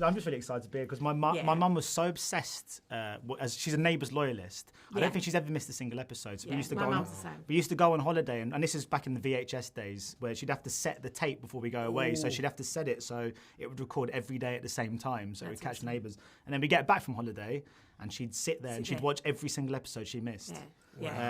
I'm just really excited to be here because my mum was so obsessed. As she's a Neighbours loyalist, I don't think she's ever missed a single episode. So we used to go on holiday, and this is back in the VHS days where she'd have to set the tape before we go away. So she'd have to set it so it would record every day at the same time, so we'd catch Neighbours. And then we get back from holiday, and she'd sit there and she'd watch every single episode she missed.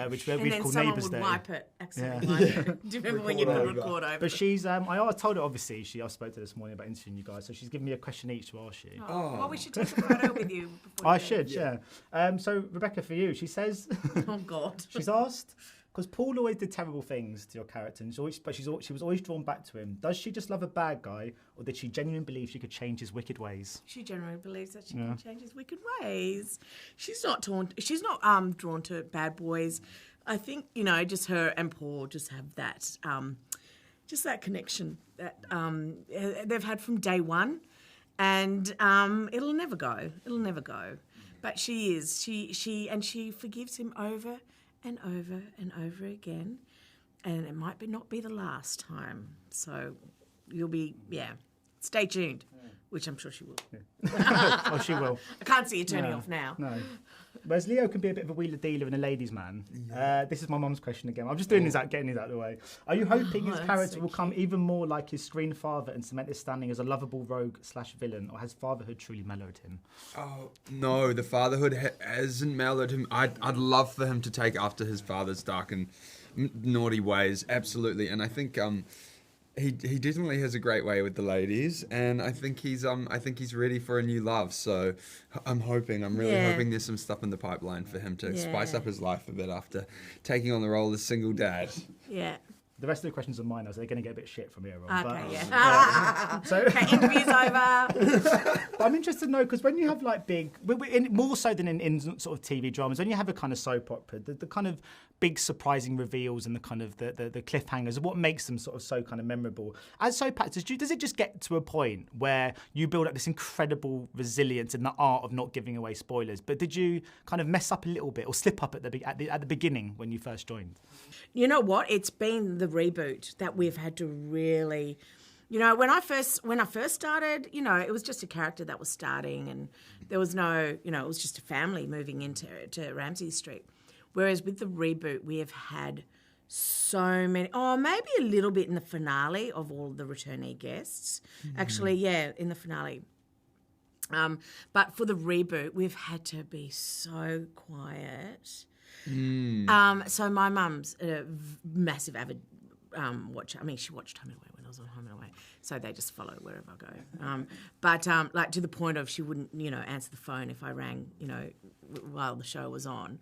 Which we'd call Neighbours Day. Wipe it, accidentally wipe it. Do you remember when you put record over? But she's, I told her obviously, I spoke to her this morning about interviewing you guys, so she's given me a question each to ask you. Well, we should take a photo with you. I should, yeah. So Rebecca, for you, she says. Oh God. She's asked. Because Paul always did terrible things to your character, and she was always drawn back to him. Does she just love a bad guy, or did she genuinely believe she could change his wicked ways? She genuinely believes that she can change his wicked ways. She's not drawn to bad boys. I think just her and Paul just have that that connection that they've had from day one, and it'll never go. It'll never go. But she forgives him over and over and over again, and it might not be the last time. So you'll be, stay tuned, which I'm sure she will. Yeah. Oh, she will. I can't see you turning off now. No. Whereas Leo can be a bit of a wheeler dealer and a ladies' man. This is my mum's question again. I'm just getting these out of the way. Are you hoping his character will come even more like his screen father and cement his standing as a lovable rogue/villain, or has fatherhood truly mellowed him? Oh no, the fatherhood hasn't mellowed him. I'd love for him to take after his father's dark and naughty ways, absolutely. And I think he definitely has a great way with the ladies, and I think he's ready for a new love. So I'm really hoping there's some stuff in the pipeline for him to spice up his life a bit after taking on the role as single dad. Yeah. The rest of the questions are mine, so they're going to get a bit shit from here on. Okay, interview's over. But I'm interested to know, because when you have more so than in sort of TV dramas, when you have a kind of soap opera, the kind of big surprising reveals and the kind of the cliffhangers are what makes them sort of so kind of memorable. As soap actors, does it just get to a point where you build up this incredible resilience in the art of not giving away spoilers? But did you kind of mess up a little bit or slip up at the beginning when you first joined? You know what? It's been the reboot that we've had to really, when I first started, it was just a character that was starting, and there was no, it was just a family moving into Ramsay Street. Whereas with the reboot, we have had so many, maybe a little bit in the finale of all the returnee guests. Mm-hmm. Actually, in the finale. But for the reboot, we've had to be so quiet. So my mum's a massive avid watcher. I mean, she watched Home and Away when I was on Home and Away, so they just follow wherever I go. But to the point of she wouldn't, answer the phone if I rang, while the show was on.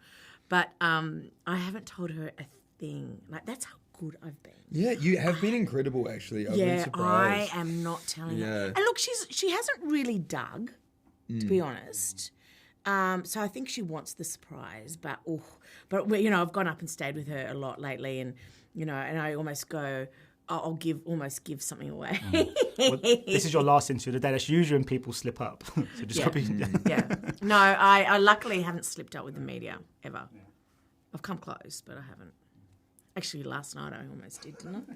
But I haven't told her a thing. That's how good I've been. Yeah, you have been incredible, actually. I've been surprised. I am not telling her. And look, she hasn't really dug, to be honest. So I think she wants the surprise, but I've gone up and stayed with her a lot lately, and and I almost go, I'll almost give something away. Well, this is your last interview of the day. That's usually when people slip up. So just No, I luckily haven't slipped up with the media ever. Yeah. I've come close, but I haven't. Actually, last night I almost did, didn't I?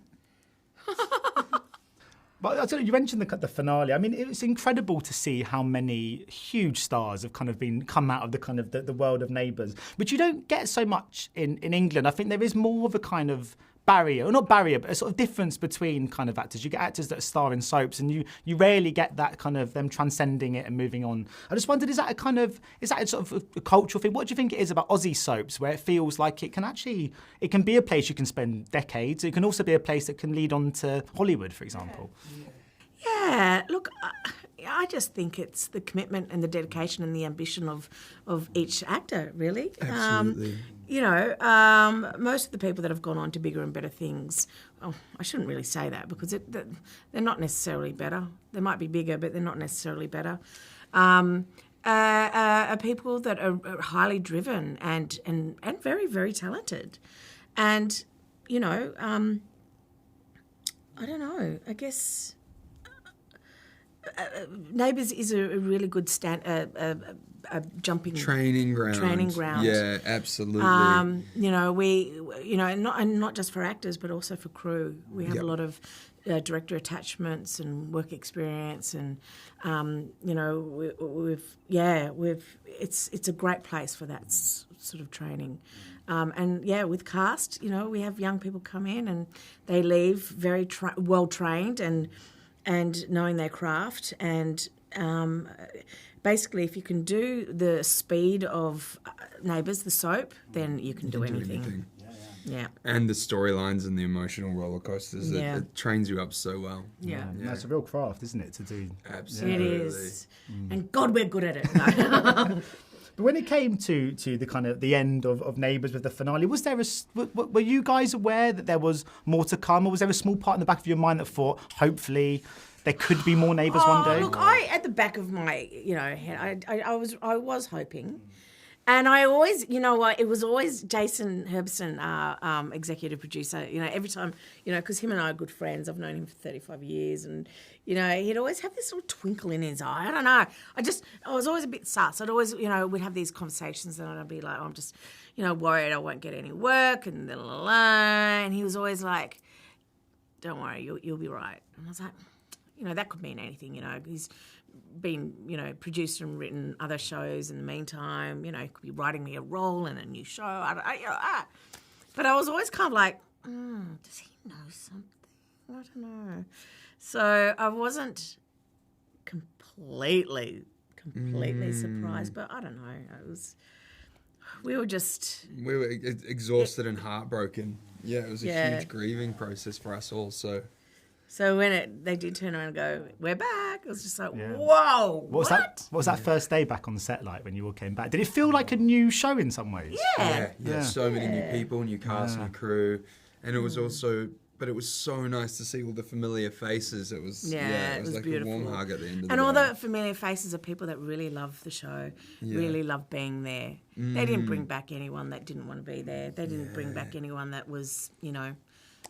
But I don't know, you mentioned the finale. I mean, it's incredible to see how many huge stars have kind of come out of the kind of the world of Neighbours, which you don't get so much in England. I think there is more of a kind of barrier, or not barrier, but a sort of difference between kind of actors. You get actors that star in soaps, and you rarely get that kind of them transcending it and moving on. I just wondered, is that a sort of a cultural thing? What do you think it is about Aussie soaps, where it feels like it can be a place you can spend decades. It can also be a place that can lead on to Hollywood, for example. Yeah, look, I just think it's the commitment and the dedication and the ambition of each actor, really. Absolutely. Most of the people that have gone on to bigger and better things, I shouldn't really say that because they're not necessarily better. They might be bigger, but they're not necessarily better. Are people that are highly driven and very, very talented. And, I don't know, I guess... Neighbours is a really good jumping training ground. Yeah, absolutely. We, and not just for actors, but also for crew. We have a lot of director attachments and work experience, and you know, it's a great place for that sort of training. And yeah, with cast, you know, we have young people come in and they leave very well trained and knowing their craft. And basically, if you can do the speed of Neighbours, the soap, then you can do anything. Yeah. And the storylines and the emotional roller coasters, it trains you up so well. Yeah. That's a real craft, isn't it, to do? Absolutely. It is. And God, we're good at it. No. But when it came to the kind of the end of Neighbours with the finale, was there were you guys aware that there was more to come, or was there a small part in the back of your mind that thought, hopefully, there could be more Neighbours one day? Look, at the back of my head, I was hoping. And I always, you know what, it was always Jason Herbison, our executive producer, you know, every time, you know, because him and I are good friends. I've known him for 35 years. And, you know, he'd always have this little twinkle in his eye. I don't know. I was always a bit sus. I'd always, you know, we'd have these conversations and I'd be like, I'm just, you know, worried I won't get any work and la la la. And he was always like, don't worry, you'll be right. And I was like, you know, that could mean anything, you know. He's been, you know, produced and written other shows in the meantime. You know, he could be writing me a role in a new show. But I was always kind of like, does he know something? I don't know. So I wasn't completely surprised, but I don't know. We were exhausted and heartbroken. Yeah, it was a huge grieving process for us all. So when they did turn around and go, we're back, it was just like, whoa, what? What was that first day back on the set like when you all came back? Did it feel like a new show in some ways? Yeah. So many new people, new cast, new crew. And it was also, but it was so nice to see all the familiar faces. It was, it was like beautiful. a warm hug at the end of the day. And all the familiar faces are people that really love the show, really love being there. They didn't bring back anyone that didn't want to be there. They didn't bring back anyone that was, you know,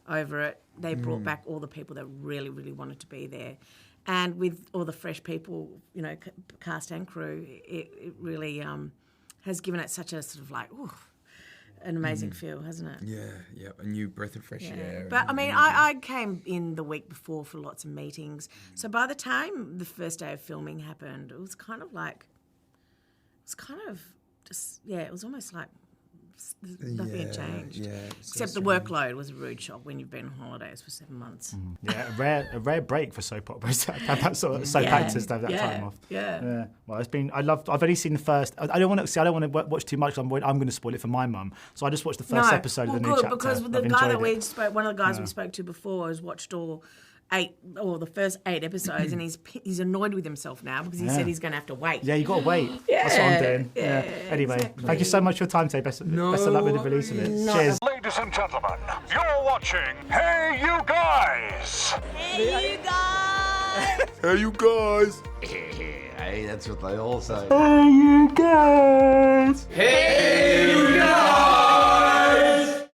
over it. They brought back all the people that really, really wanted to be there. And with all the fresh people, you know, cast and crew, it really has given it such a sort of like, an amazing feel, hasn't it? Yeah, a new breath of fresh air. But I mean, I came in the week before for lots of meetings. So by the time the first day of filming happened, it was kind of it was almost like nothing had changed. Except the workload was a rude shock when you've been on holidays for 7 months. Yeah, a rare break for soap operas to have that sort of soap actors to have that time off. Yeah. Well, it's been. I've only seen the first. I don't want to watch too much. I'm going to spoil it for my mum. So I just watched the first episode of the new chapter. Because the guy that we spoke, one of the guys we spoke to before, has watched the first 8 episodes, and he's annoyed with himself now because he said he's going to have to wait. Yeah, you got to wait. That's what I'm doing. Anyway, thank you so much for your time today. Best of luck with the release of it. Cheers. Ladies and gentlemen, you're watching Hey You Guys! Hey, you guys! Hey you guys! Hey, that's what they all say. Hey, you guys! Hey,